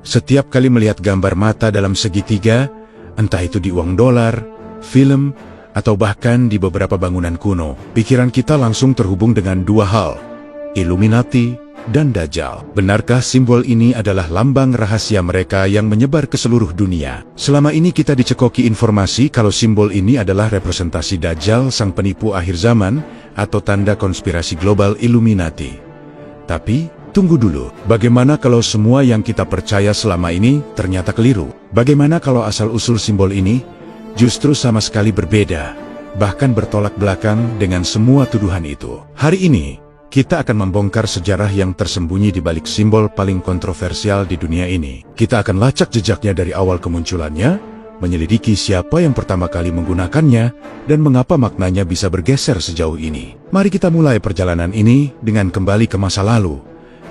Setiap kali melihat gambar mata dalam segitiga, entah itu di uang dolar, film, atau bahkan di beberapa bangunan kuno, pikiran kita langsung terhubung dengan dua hal, Illuminati dan Dajjal. Benarkah simbol ini adalah lambang rahasia mereka yang menyebar ke seluruh dunia? Selama ini kita dicekoki informasi kalau simbol ini adalah representasi Dajjal, sang penipu akhir zaman, atau tanda konspirasi global Illuminati. Tapi, tunggu dulu, bagaimana kalau semua yang kita percaya selama ini ternyata keliru? Bagaimana kalau asal-usul simbol ini justru sama sekali berbeda, bahkan bertolak belakang dengan semua tuduhan itu? Hari ini, kita akan membongkar sejarah yang tersembunyi di balik simbol paling kontroversial di dunia ini. Kita akan lacak jejaknya dari awal kemunculannya, menyelidiki siapa yang pertama kali menggunakannya, dan mengapa maknanya bisa bergeser sejauh ini. Mari kita mulai perjalanan ini dengan kembali ke masa lalu,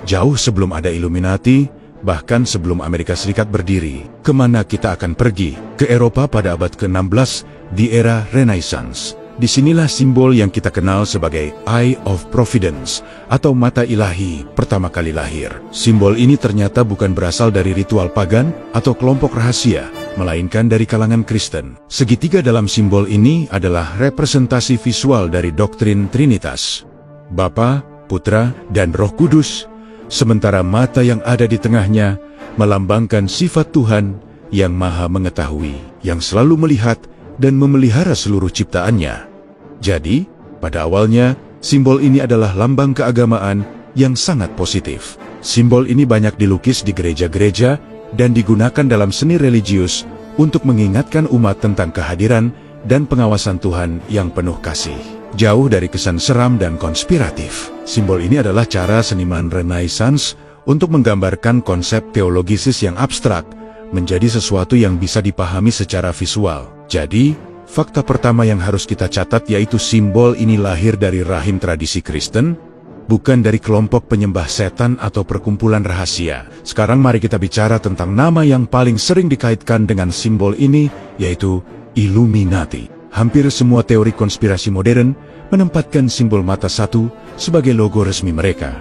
jauh sebelum ada Illuminati, bahkan sebelum Amerika Serikat berdiri. Kemana kita akan pergi? Ke Eropa pada abad ke-16, di era Renaissance. Disinilah simbol yang kita kenal sebagai Eye of Providence, atau mata ilahi, pertama kali lahir. Simbol ini ternyata bukan berasal dari ritual pagan atau kelompok rahasia, melainkan dari kalangan Kristen. Segitiga dalam simbol ini adalah representasi visual dari doktrin Trinitas, Bapa, Putra, dan Roh Kudus, sementara mata yang ada di tengahnya melambangkan sifat Tuhan yang Maha Mengetahui, yang selalu melihat dan memelihara seluruh ciptaannya. Jadi, pada awalnya, simbol ini adalah lambang keagamaan yang sangat positif. Simbol ini banyak dilukis di gereja-gereja dan digunakan dalam seni religius untuk mengingatkan umat tentang kehadiran dan pengawasan Tuhan yang penuh kasih. Jauh dari kesan seram dan konspiratif, simbol ini adalah cara seniman Renaissance untuk menggambarkan konsep teologisis yang abstrak menjadi sesuatu yang bisa dipahami secara visual. Jadi, fakta pertama yang harus kita catat yaitu simbol ini lahir dari rahim tradisi Kristen, bukan dari kelompok penyembah setan atau perkumpulan rahasia. Sekarang mari kita bicara tentang nama yang paling sering dikaitkan dengan simbol ini, yaitu Illuminati. Hampir semua teori konspirasi modern menempatkan simbol mata satu sebagai logo resmi mereka.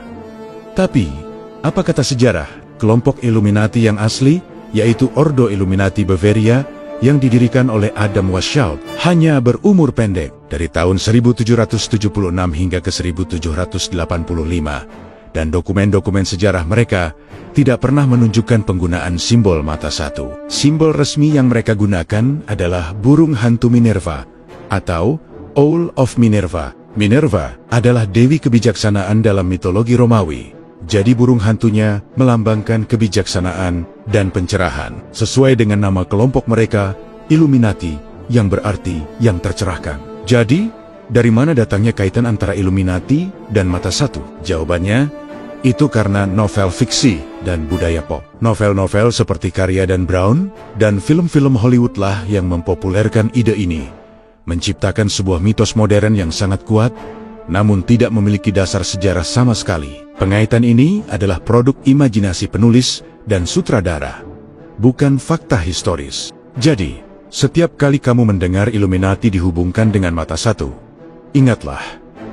Tapi, apa kata sejarah? Kelompok Illuminati yang asli, yaitu Ordo Illuminati Bavaria, yang didirikan oleh Adam Weishaupt, hanya berumur pendek dari tahun 1776 hingga ke 1785, dan dokumen-dokumen sejarah mereka tidak pernah menunjukkan penggunaan simbol mata satu. Simbol resmi yang mereka gunakan adalah burung hantu Minerva atau Owl of Minerva. Minerva adalah dewi kebijaksanaan dalam mitologi Romawi. Jadi burung hantunya melambangkan kebijaksanaan dan pencerahan. Sesuai dengan nama kelompok mereka, Illuminati, yang berarti yang tercerahkan. Jadi, dari mana datangnya kaitan antara Illuminati dan mata satu? Jawabannya, itu karena novel fiksi dan budaya pop. Novel-novel seperti karya Dan Brown dan film-film Hollywood lah yang mempopulerkan ide ini, menciptakan sebuah mitos modern yang sangat kuat, namun tidak memiliki dasar sejarah sama sekali. Pengaitan ini adalah produk imajinasi penulis dan sutradara, bukan fakta historis. Jadi, setiap kali kamu mendengar Illuminati dihubungkan dengan mata satu, ingatlah,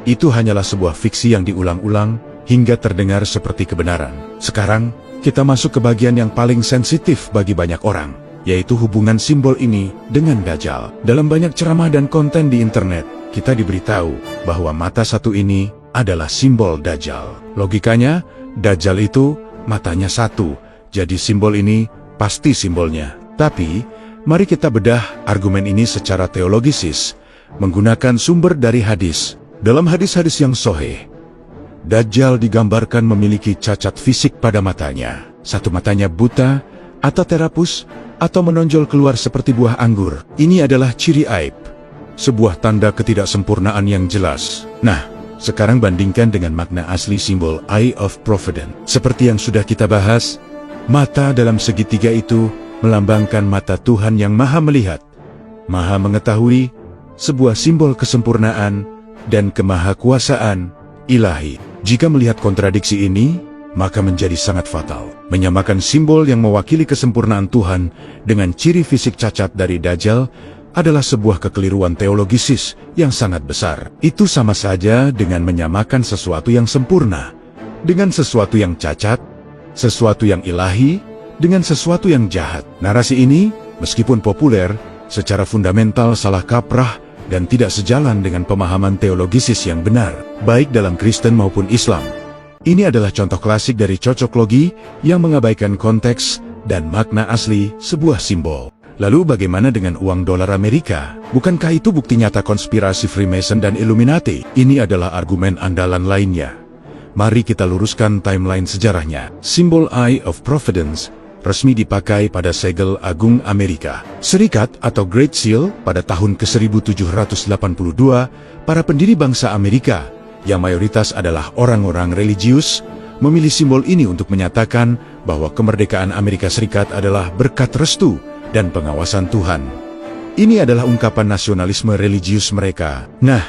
itu hanyalah sebuah fiksi yang diulang-ulang hingga terdengar seperti kebenaran. Sekarang, kita masuk ke bagian yang paling sensitif bagi banyak orang, yaitu hubungan simbol ini dengan Dajjal. Dalam banyak ceramah dan konten di internet, kita diberitahu bahwa mata satu ini adalah simbol Dajjal. Logikanya, Dajjal itu matanya satu, jadi simbol ini pasti simbolnya. Tapi, mari kita bedah argumen ini secara teologisis, menggunakan sumber dari hadis. Dalam hadis-hadis yang sahih, Dajjal digambarkan memiliki cacat fisik pada matanya. Satu matanya buta, atau terapus, atau menonjol keluar seperti buah anggur. Ini adalah ciri aib, sebuah tanda ketidaksempurnaan yang jelas. Nah, sekarang bandingkan dengan makna asli simbol Eye of Providence. Seperti yang sudah kita bahas, mata dalam segitiga itu melambangkan mata Tuhan yang Maha Melihat, Maha Mengetahui, sebuah simbol kesempurnaan dan kemahakuasaan ilahi. Jika melihat kontradiksi ini, maka menjadi sangat fatal. Menyamakan simbol yang mewakili kesempurnaan Tuhan dengan ciri fisik cacat dari Dajjal adalah sebuah kekeliruan teologisis yang sangat besar. Itu sama saja dengan menyamakan sesuatu yang sempurna dengan sesuatu yang cacat, sesuatu yang ilahi dengan sesuatu yang jahat. Narasi ini, meskipun populer, secara fundamental salah kaprah dan tidak sejalan dengan pemahaman teologisis yang benar, baik dalam Kristen maupun Islam. Ini adalah contoh klasik dari cocoklogi yang mengabaikan konteks dan makna asli sebuah simbol. Lalu bagaimana dengan uang dolar Amerika? Bukankah itu bukti nyata konspirasi Freemason dan Illuminati? Ini adalah argumen andalan lainnya. Mari kita luruskan timeline sejarahnya. Simbol Eye of Providence resmi dipakai pada segel agung Amerika Serikat atau Great Seal pada tahun ke-1782. Para pendiri bangsa Amerika, yang mayoritas adalah orang-orang religius, memilih simbol ini untuk menyatakan bahwa kemerdekaan Amerika Serikat adalah berkat restu dan pengawasan Tuhan. Ini adalah ungkapan nasionalisme religius mereka. Nah,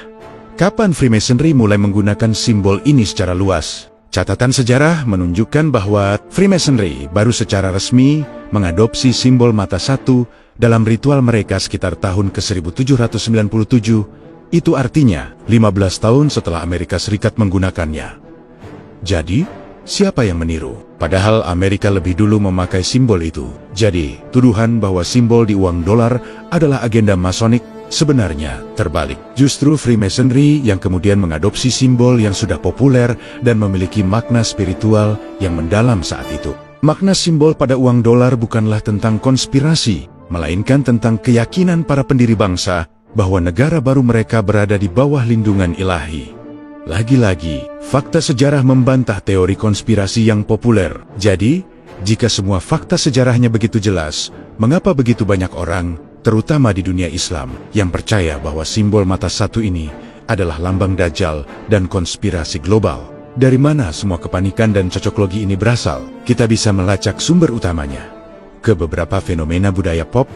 kapan Freemasonry mulai menggunakan simbol ini secara luas? Catatan sejarah menunjukkan bahwa Freemasonry baru secara resmi mengadopsi simbol mata satu dalam ritual mereka sekitar tahun ke-1797. Itu artinya 15 tahun setelah Amerika Serikat menggunakannya. Jadi, siapa yang meniru? Padahal Amerika lebih dulu memakai simbol itu. Jadi, tuduhan bahwa simbol di uang dolar adalah agenda masonik sebenarnya terbalik. Justru Freemasonry yang kemudian mengadopsi simbol yang sudah populer dan memiliki makna spiritual yang mendalam saat itu. Makna simbol pada uang dolar bukanlah tentang konspirasi, melainkan tentang keyakinan para pendiri bangsa bahwa negara baru mereka berada di bawah lindungan ilahi. Lagi-lagi, fakta sejarah membantah teori konspirasi yang populer. Jadi, jika semua fakta sejarahnya begitu jelas, mengapa begitu banyak orang, terutama di dunia Islam, yang percaya bahwa simbol mata satu ini adalah lambang Dajjal dan konspirasi global? Dari mana semua kepanikan dan cocoklogi ini berasal? Kita bisa melacak sumber utamanya ke beberapa fenomena budaya pop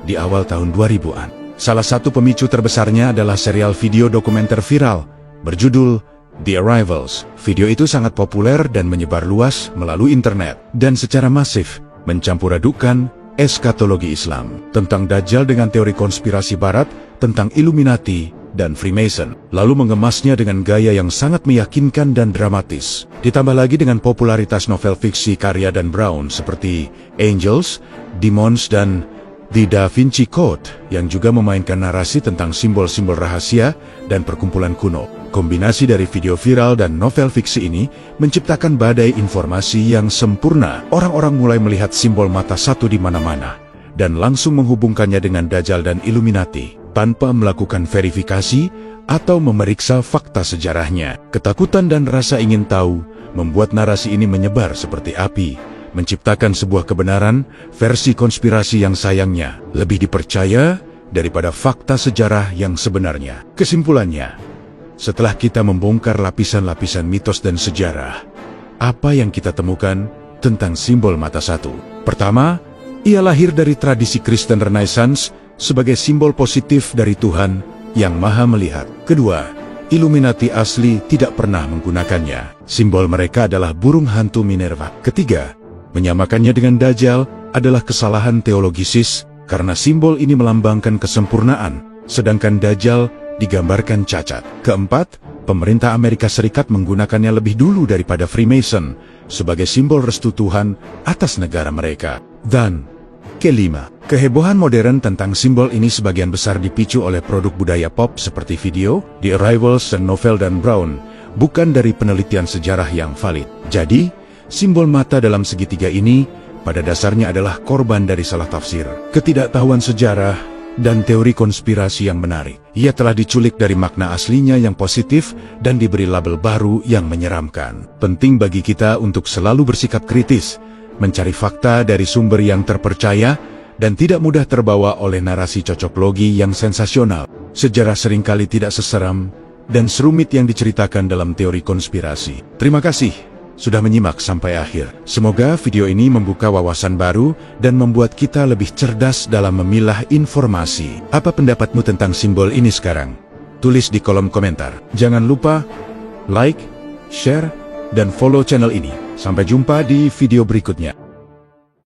di awal tahun 2000-an. Salah satu pemicu terbesarnya adalah serial video dokumenter viral berjudul The Arrivals. Video itu sangat populer dan menyebar luas melalui internet, dan secara masif mencampur adukan eskatologi Islam tentang Dajjal dengan teori konspirasi Barat tentang Illuminati dan Freemason, lalu mengemasnya dengan gaya yang sangat meyakinkan dan dramatis. Ditambah lagi dengan popularitas novel fiksi karya Dan Brown seperti Angels, Demons, dan The Da Vinci Code yang juga memainkan narasi tentang simbol-simbol rahasia dan perkumpulan kuno. Kombinasi dari video viral dan novel fiksi ini menciptakan badai informasi yang sempurna. Orang-orang mulai melihat simbol mata satu di mana-mana dan langsung menghubungkannya dengan Dajjal dan Illuminati tanpa melakukan verifikasi atau memeriksa fakta sejarahnya. Ketakutan dan rasa ingin tahu membuat narasi ini menyebar seperti api, menciptakan sebuah kebenaran versi konspirasi yang sayangnya lebih dipercaya daripada fakta sejarah yang sebenarnya. Kesimpulannya, setelah kita membongkar lapisan-lapisan mitos dan sejarah, apa yang kita temukan tentang simbol mata satu? Pertama, ia lahir dari tradisi Kristen Renaissance sebagai simbol positif dari Tuhan yang Maha Melihat. Kedua, Illuminati asli tidak pernah menggunakannya. Simbol mereka adalah burung hantu Minerva. Ketiga, menyamakannya dengan Dajjal adalah kesalahan teologisis karena simbol ini melambangkan kesempurnaan, sedangkan Dajjal digambarkan cacat. Keempat, pemerintah Amerika Serikat menggunakannya lebih dulu daripada Freemason sebagai simbol restu Tuhan atas negara mereka. Dan kelima, kehebohan modern tentang simbol ini sebagian besar dipicu oleh produk budaya pop seperti video, The Arrivals, dan novel Dan Brown, bukan dari penelitian sejarah yang valid. Jadi, simbol mata dalam segitiga ini pada dasarnya adalah korban dari salah tafsir, ketidaktahuan sejarah, dan teori konspirasi yang menarik. Ia telah diculik dari makna aslinya yang positif dan diberi label baru yang menyeramkan. Penting bagi kita untuk selalu bersikap kritis, mencari fakta dari sumber yang terpercaya, dan tidak mudah terbawa oleh narasi cocoklogi yang sensasional. Sejarah seringkali tidak seseram dan serumit yang diceritakan dalam teori konspirasi. Terima kasih sudah menyimak sampai akhir. Semoga video ini membuka wawasan baru dan membuat kita lebih cerdas dalam memilah informasi. Apa pendapatmu tentang simbol ini sekarang? Tulis di kolom komentar. Jangan lupa like, share, dan follow channel ini. Sampai jumpa di video berikutnya.